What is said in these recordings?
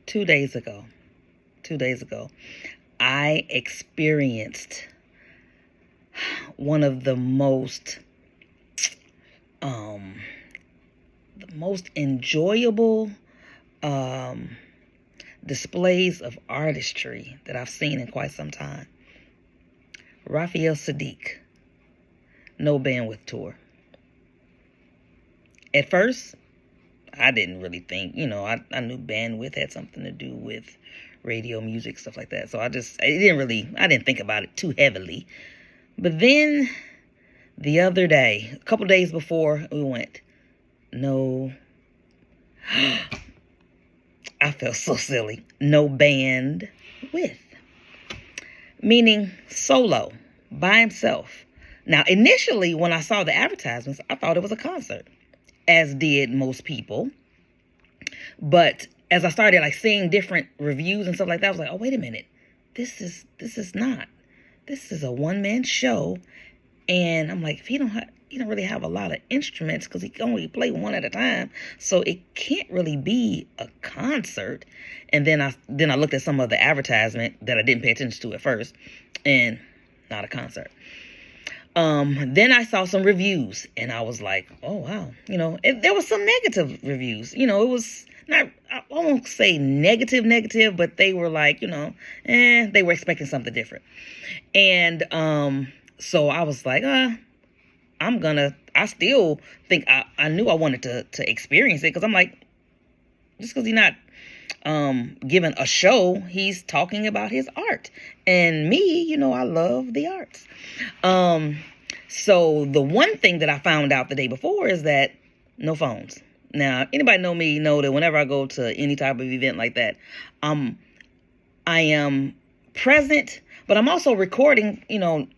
2 days ago, 2 days ago, I experienced one of the most enjoyable displays of artistry that I've seen in quite some time. Raphael Saadiq, No Bandwith tour. At first, I didn't really think, I knew Bandwith had something to do with radio music, stuff like that. So I didn't think about it too heavily. But then the other day, a couple days before we went, no, I felt so silly. No band with, meaning solo, by himself. Now, initially, when I saw the advertisements, I thought it was a concert, as did most people. But as I started seeing different reviews and stuff like that, I was like, oh, wait a minute. This is a one-man show. And I'm like, if he don't really have a lot of instruments, because he can only play one at a time, so it can't really be a concert. And then I looked at some of the advertisement that I didn't pay attention to at first, and not a concert. Then I saw some reviews, and I was like, oh wow, there was some negative reviews. It was not, I won't say negative, but they were like, they were expecting something different. And so I was like, I still think I knew I wanted to experience it, because I'm like, just because he's not giving a show, he's talking about his art. And me, I love the arts. So the one thing that I found out the day before is that no phones. Now, anybody know me know that whenever I go to any type of event like that, I am present, but I'm also recording,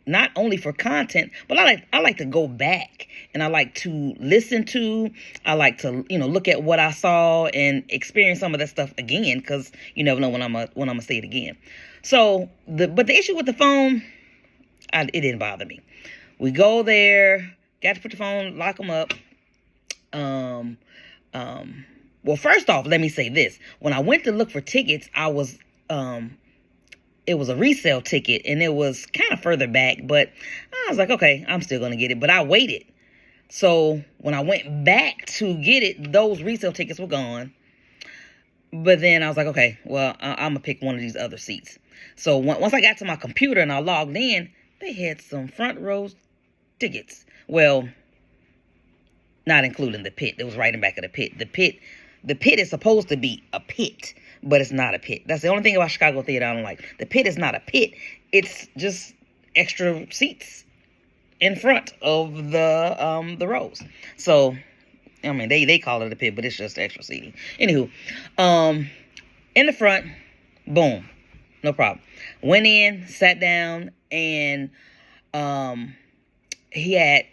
not only for content, but I like to go back, and I like to listen to, I like to, look at what I saw and experience some of that stuff again, because you never know when I'm gonna say it again. So but the issue with the phone, it didn't bother me. We go there, got to put the phone, lock them up. Well, first off, let me say this. When I went to look for tickets, it was a resale ticket, and it was kind of further back, but I was like, okay, I'm still going to get it, but I waited. So when I went back to get it, those resale tickets were gone. But then I was like, okay, well, I'm going to pick one of these other seats. So once I got to my computer and I logged in, they had some front row tickets. Well, not including the pit. It was right in back of the pit. The pit is supposed to be a pit, but it's not a pit. That's the only thing about Chicago theater I don't like. The pit is not a pit. It's just extra seats in front of the rows. So, I mean, they call it a pit, but it's just extra seating. Anywho, in the front, boom, no problem. Went in, sat down, and he had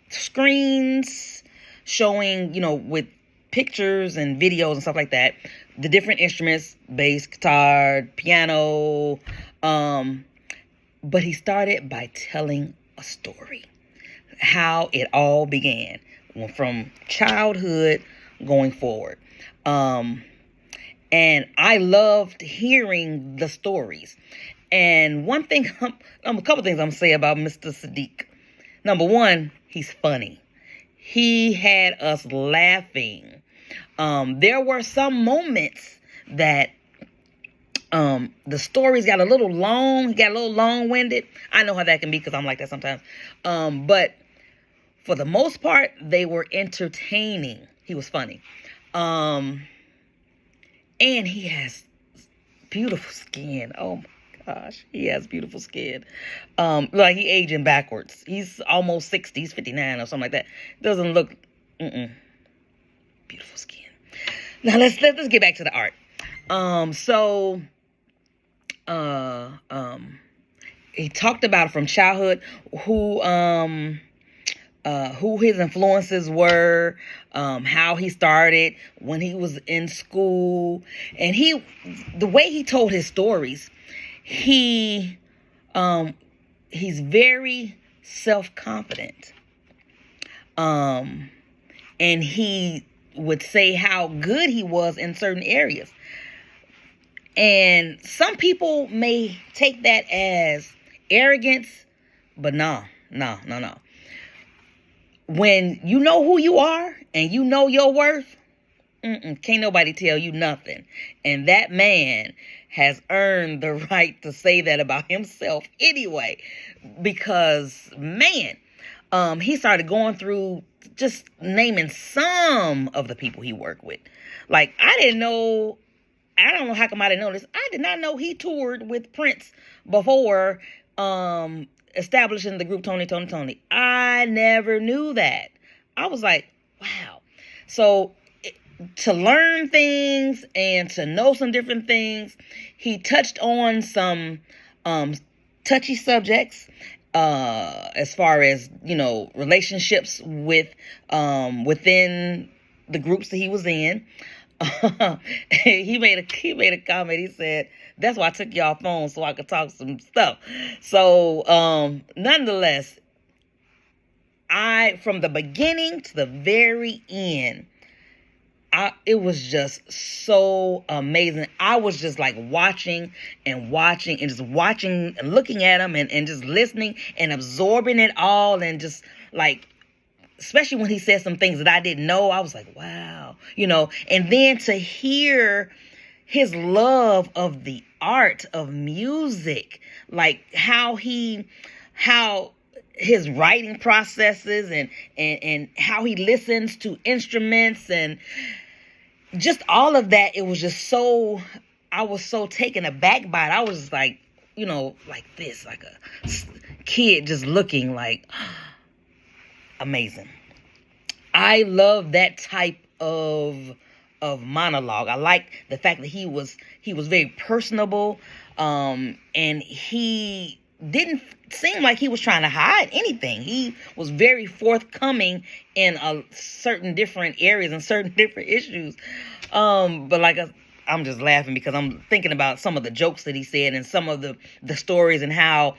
screens showing, with pictures and videos and stuff like that, the different instruments, bass, guitar, piano. But he started by telling a story, how it all began from childhood going forward. And I loved hearing the stories. And one thing, a couple things I'm going to say about Mr. Saadiq. Number one, he's funny. He had us laughing. There were some moments that the stories got a little long-winded. I know how that can be, because I'm like that sometimes. But for the most part, they were entertaining. He was funny. And he has beautiful skin. Oh my gosh, he has beautiful skin. Like he aging backwards. He's almost 60. He's 59 or something like that. Doesn't look. Beautiful skin. Now let's get back to the art. He talked about from childhood who his influences were, how he started when he was in school, and the way he told his stories, he's very self-confident, and he would say how good he was in certain areas. And some people may take that as arrogance, but no. When you know who you are and you know your worth, can't nobody tell you nothing. And that man has earned the right to say that about himself anyway. Because, man, he started going through just naming some of the people he worked with. Like, I don't know how come I didn't know this. I did not know he toured with Prince before establishing the group Tony. I never knew that. I was like, wow. So to learn things and to know some different things, he touched on some touchy subjects as far as, relationships with within the groups that he was in. He made a comment. He said, "That's why I took y'all phones so I could talk some stuff." So, nonetheless, from the beginning to the very end, it was just so amazing. I was just like watching and just watching and looking at him and just listening and absorbing it all, and just like, especially when he said some things that I didn't know, I was like, wow, and then to hear his love of the art of music, like how his writing processes and how he listens to instruments and just all of that. It was just so, I was so taken aback by it. I was like, like this, like a kid just looking like, amazing. I love that type of monologue. I like the fact that he was very personable, and he didn't seem like he was trying to hide anything. He was very forthcoming in certain different areas and certain different issues. But like I'm just laughing because I'm thinking about some of the jokes that he said and some of the stories and how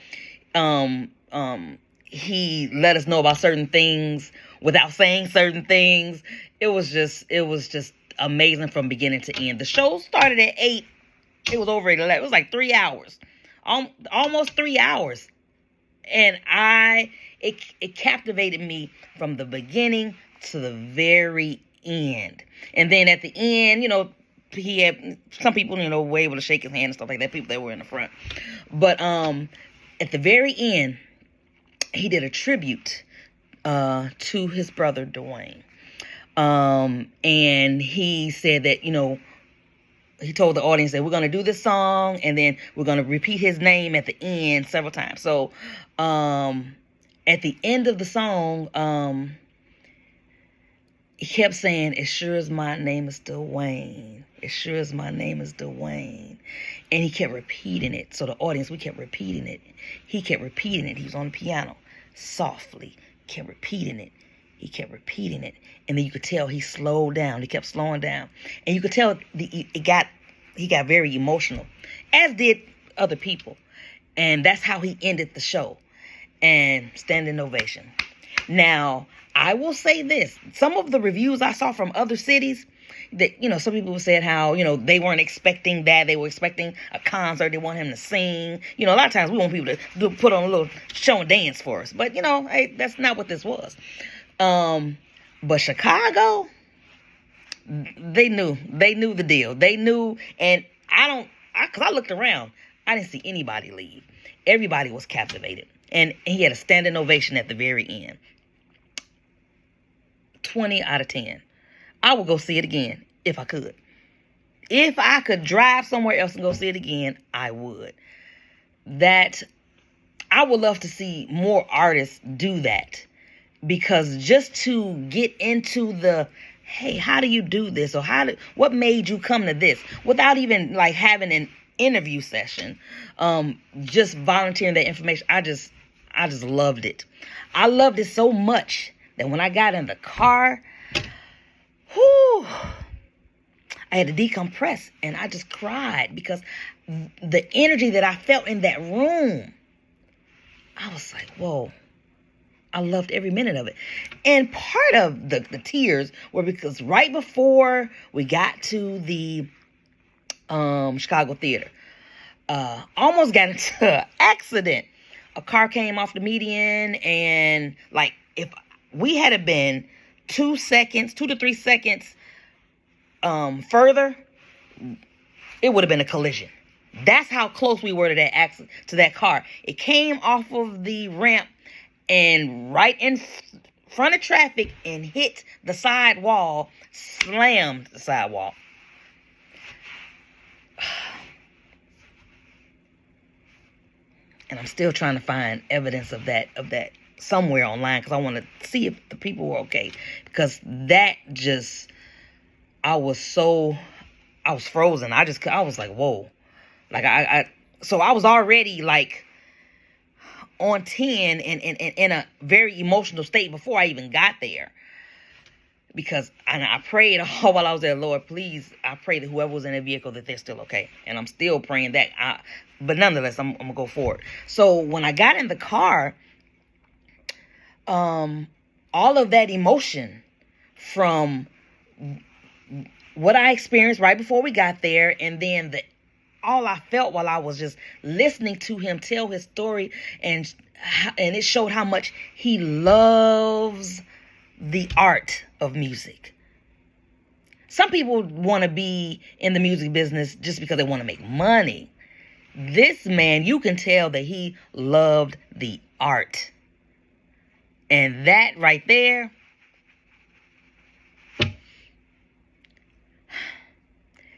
he let us know about certain things without saying certain things. It was just amazing from beginning to end. The show started at 8. It was over at 11. It was like 3 hours, almost 3 hours, and it captivated me from the beginning to the very end. And then at the end, he had some people, were able to shake his hand and stuff like that. People that were in the front, but at the very end, he did a tribute to his brother Dwayne. And he said that, he told the audience that we're going to do this song and then we're going to repeat his name at the end several times. So, at the end of the song, he kept saying, "As sure as my name is Dwayne, as sure as my name is Dwayne." And he kept repeating it. So the audience, we kept repeating it. He kept repeating it. He was on the piano softly, kept repeating it. He kept repeating it. And then you could tell he slowed down. He kept slowing down. And you could tell he got very emotional, as did other people. And that's how he ended the show. And standing ovation. Now, I will say this. Some of the reviews I saw from other cities, that, some people said how, they weren't expecting that. They were expecting a concert. They want him to sing. A lot of times we want people to put on a little show and dance for us. But, hey, that's not what this was. But Chicago, they knew the deal. They knew, and because I looked around, I didn't see anybody leave. Everybody was captivated. And he had a standing ovation at the very end. 20 out of 10. I would go see it again if I could. If I could drive somewhere else and go see it again, I would. I would love to see more artists do that. Because just to get into hey, how do you do this? Or what made you come to this? Without even like having an interview session. Just volunteering that information. I just loved it. I loved it so much that when I got in the car, I had to decompress and I just cried because the energy that I felt in that room, I was like, whoa. I loved every minute of it. And part of the tears were because right before we got to the Chicago Theater. Almost got into an accident. A car came off the median, and like if we had been 2 to 3 seconds further, it would have been a collision. That's how close we were to that accident, to that car. It came off of the ramp and right in front of traffic and hit the side wall, slammed the side wall. And I'm still trying to find evidence of that somewhere online, because I want to see if the people were okay. Because that just, I was frozen. I was like, whoa. Like so I was already like on 10 and in a very emotional state before I even got there. Because I prayed all while I was there, Lord, please, I pray that whoever was in the vehicle, that they're still okay. And I'm still praying that. But nonetheless, I'm going to go forward. So when I got in the car, all of that emotion from what I experienced right before we got there, and then all I felt while I was just listening to him tell his story, and it showed how much he loves the art of music. Some people want to be in the music business just because they want to make money. This man, you can tell that he loved the art. And that right there,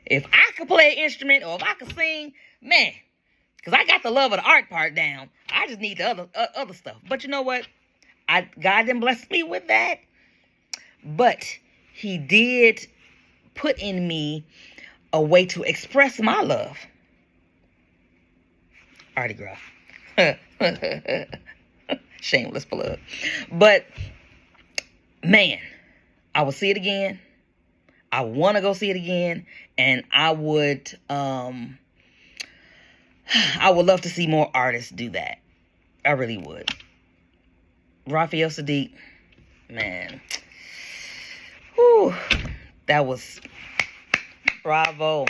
if I could play an instrument or if I could sing, man, because I got the love of the art part down. I just need the other stuff. But you know what? God didn't bless me with that. But he did put in me a way to express my love. Artie Graf. Shameless plug. But, man, I will see it again. I want to go see it again. And I would love to see more artists do that. I really would. Raphael, Saadiq, man. Whew, that was bravo,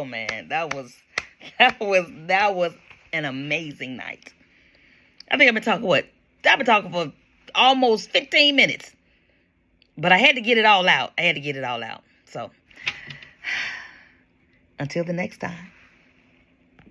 man. That was an amazing night. I think I've been talking for almost 15 minutes, but I had to get it all out. So until the next time.